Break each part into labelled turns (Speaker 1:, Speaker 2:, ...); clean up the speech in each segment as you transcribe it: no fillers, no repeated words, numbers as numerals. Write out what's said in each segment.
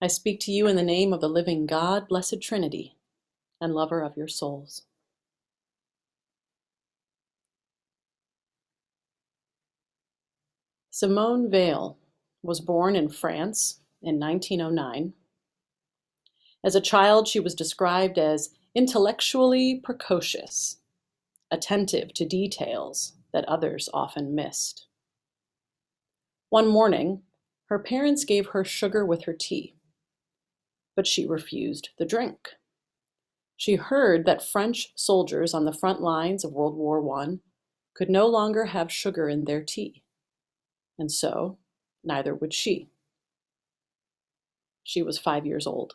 Speaker 1: I speak to you in the name of the living God, blessed Trinity, and lover of your souls. Simone Weil was born in France in 1909. As a child, she was described as intellectually precocious, attentive to details that others often missed. One morning, her parents gave her sugar with her tea, but she refused the drink. She heard that French soldiers on the front lines of World War I could no longer have sugar in their tea, and so neither would she. She was 5 years old.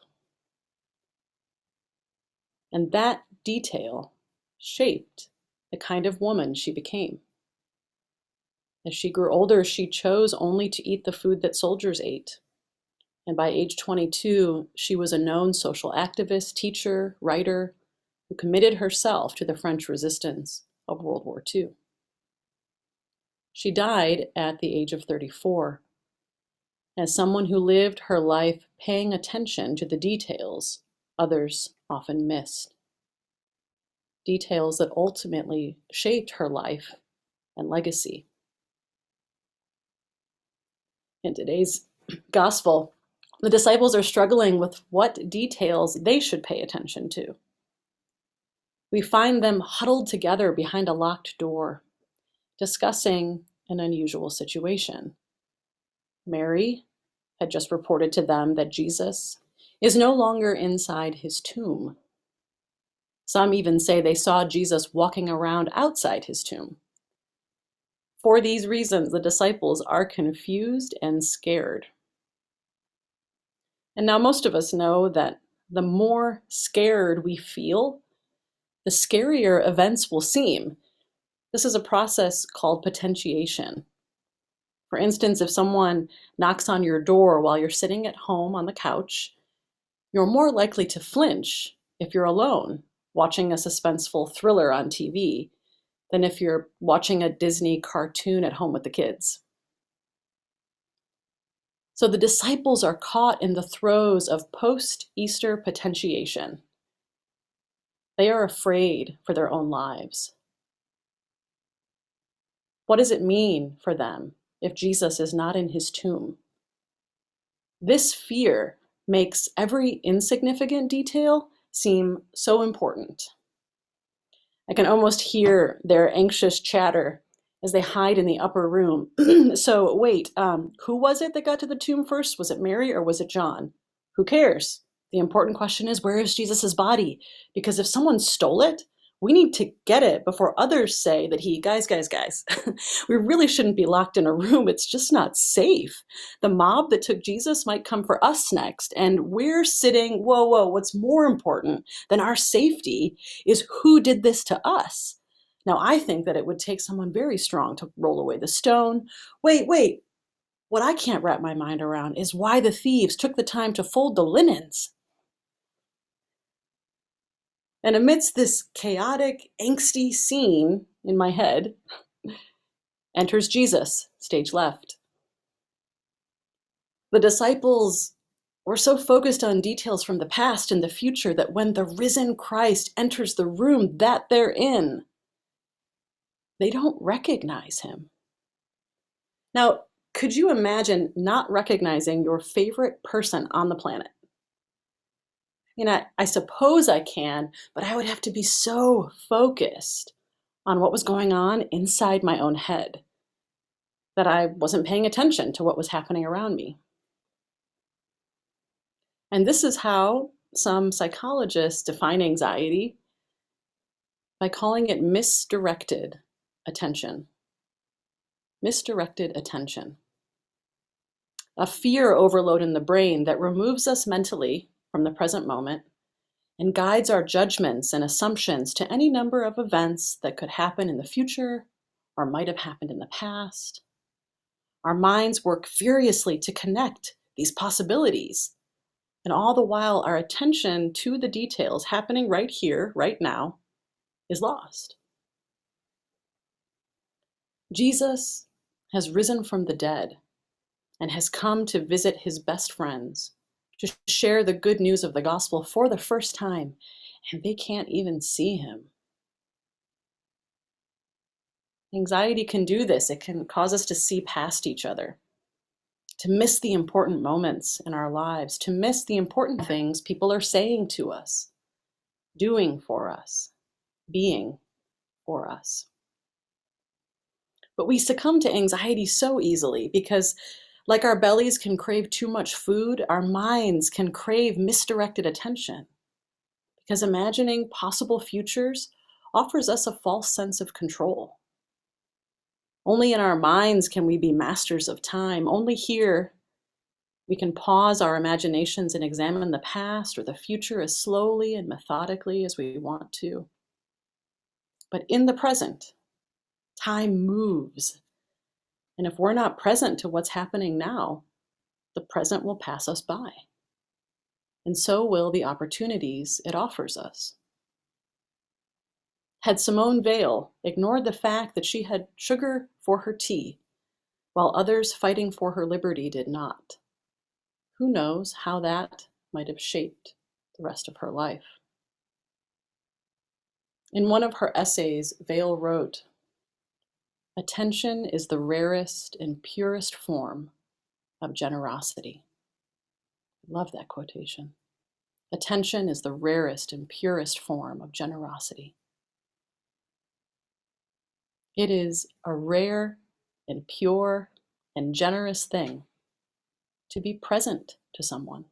Speaker 1: And that detail shaped the kind of woman she became. As she grew older, she chose only to eat the food that soldiers ate. And by age 22, she was a known social activist, teacher, writer, who committed herself to the French resistance of World War II. She died at the age of 34, as someone who lived her life paying attention to the details others often missed. Details that ultimately shaped her life and legacy. In today's gospel, the disciples are struggling with what details they should pay attention to. We find them huddled together behind a locked door, discussing an unusual situation. Mary had just reported to them that Jesus is no longer inside his tomb. Some even say they saw Jesus walking around outside his tomb. For these reasons, the disciples are confused and scared. And now most of us know that the more scared we feel, the scarier events will seem. This is a process called potentiation. For instance, if someone knocks on your door while you're sitting at home on the couch, you're more likely to flinch if you're alone, watching a suspenseful thriller on TV, than if you're watching a Disney cartoon at home with the kids. So the disciples are caught in the throes of post-Easter potentiation. They are afraid for their own lives. What does it mean for them if Jesus is not in his tomb? This fear makes every insignificant detail seem so important. I can almost hear their anxious chatter as they hide in the upper room. So wait, who was it that got to the tomb first? Was it Mary or was it John? Who cares? The important question is, where is Jesus's body? Because if someone stole it, we need to get it before others say that guys, we really shouldn't be locked in a room. It's just not safe. The mob that took Jesus might come for us next. And we're sitting, whoa, what's more important than our safety is who did this to us. Now, I think that it would take someone very strong to roll away the stone. Wait, what I can't wrap my mind around is why the thieves took the time to fold the linens. And amidst this chaotic, angsty scene in my head, enters Jesus, stage left. The disciples were so focused on details from the past and the future that when the risen Christ enters the room that they're in, they don't recognize him. Now, could you imagine not recognizing your favorite person on the planet? I suppose I can, but I would have to be so focused on what was going on inside my own head that I wasn't paying attention to what was happening around me. And this is how some psychologists define anxiety by calling it misdirected attention. Misdirected attention. A fear overload in the brain that removes us mentally from the present moment and guides our judgments and assumptions to any number of events that could happen in the future or might have happened in the past. Our minds work furiously to connect these possibilities, and all the while our attention to the details happening right here, right now, is lost. Jesus has risen from the dead and has come to visit his best friends, to share the good news of the gospel for the first time, and they can't even see him. Anxiety can do this. It can cause us to see past each other, to miss the important moments in our lives, to miss the important things people are saying to us, doing for us, being for us. But we succumb to anxiety so easily because, like our bellies can crave too much food, our minds can crave misdirected attention. Because imagining possible futures offers us a false sense of control. Only in our minds can we be masters of time. Only here we can pause our imaginations and examine the past or the future as slowly and methodically as we want to. But in the present, time moves. And if we're not present to what's happening now, the present will pass us by. And so will the opportunities it offers us. Had Simone Weil ignored the fact that she had sugar for her tea, while others fighting for her liberty did not, who knows how that might have shaped the rest of her life. In one of her essays, Weil wrote, "Attention is the rarest and purest form of generosity." I love that quotation. Attention is the rarest and purest form of generosity. It is a rare and pure and generous thing to be present to someone,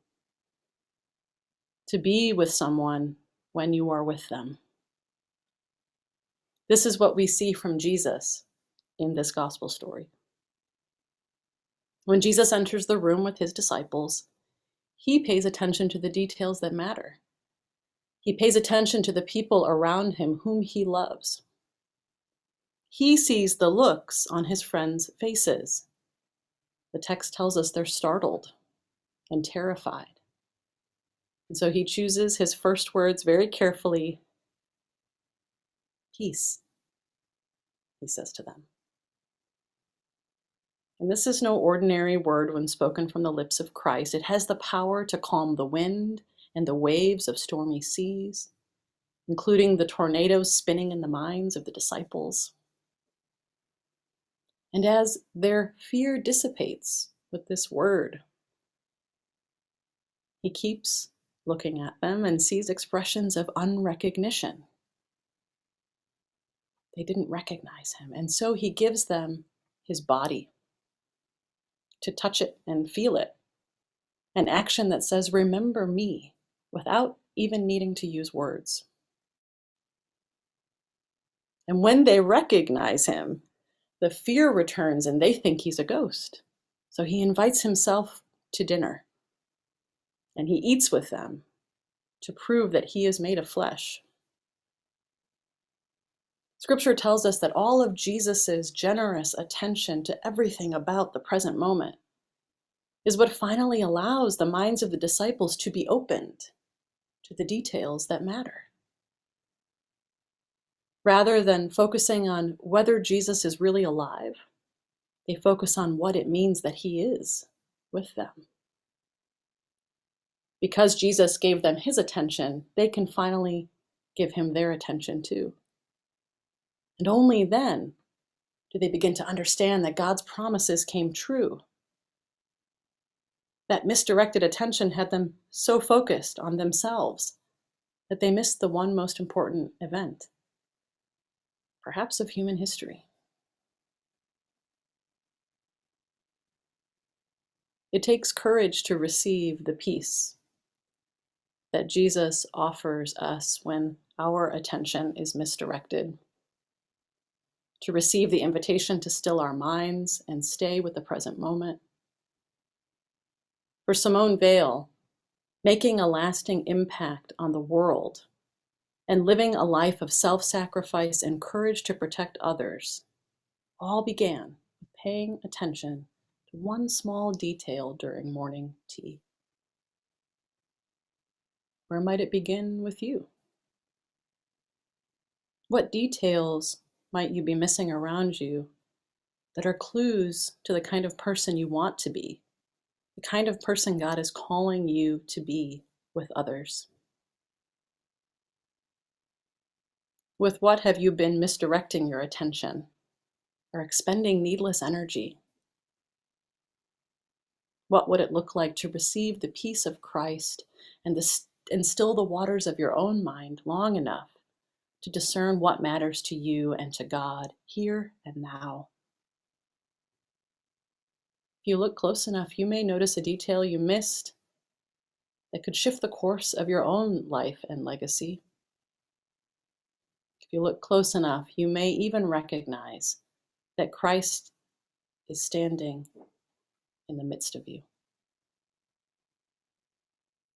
Speaker 1: to be with someone when you are with them. This is what we see from Jesus in this gospel story. When Jesus enters the room with his disciples, he pays attention to the details that matter. He pays attention to the people around him whom he loves. He sees the looks on his friends' faces. The text tells us they're startled and terrified. And so he chooses his first words very carefully. "Peace," he says to them. And this is no ordinary word when spoken from the lips of Christ. It has the power to calm the wind and the waves of stormy seas, including the tornadoes spinning in the minds of the disciples. And as their fear dissipates with this word, he keeps looking at them and sees expressions of unrecognition. They didn't recognize him, and so he gives them his body to touch it and feel it, an action that says, "Remember me," without even needing to use words. And when they recognize him, the fear returns and they think he's a ghost. So he invites himself to dinner and he eats with them to prove that he is made of flesh. Scripture tells us that all of Jesus's generous attention to everything about the present moment is what finally allows the minds of the disciples to be opened to the details that matter. Rather than focusing on whether Jesus is really alive, they focus on what it means that he is with them. Because Jesus gave them his attention, they can finally give him their attention too. And only then do they begin to understand that God's promises came true. That misdirected attention had them so focused on themselves that they missed the one most important event, perhaps of human history. It takes courage to receive the peace that Jesus offers us when our attention is misdirected, to receive the invitation to still our minds and stay with the present moment. For Simone Weil, making a lasting impact on the world and living a life of self-sacrifice and courage to protect others all began with paying attention to one small detail during morning tea. Where might it begin with you? What details might you be missing around you that are clues to the kind of person you want to be the kind of person God is calling you to be with others? With what have you been misdirecting your attention or expending needless energy? What would it look like to receive the peace of Christ and still the waters of your own mind long enough to discern what matters to you and to God here and now? If you look close enough, you may notice a detail you missed that could shift the course of your own life and legacy. If you look close enough, you may even recognize that Christ is standing in the midst of you.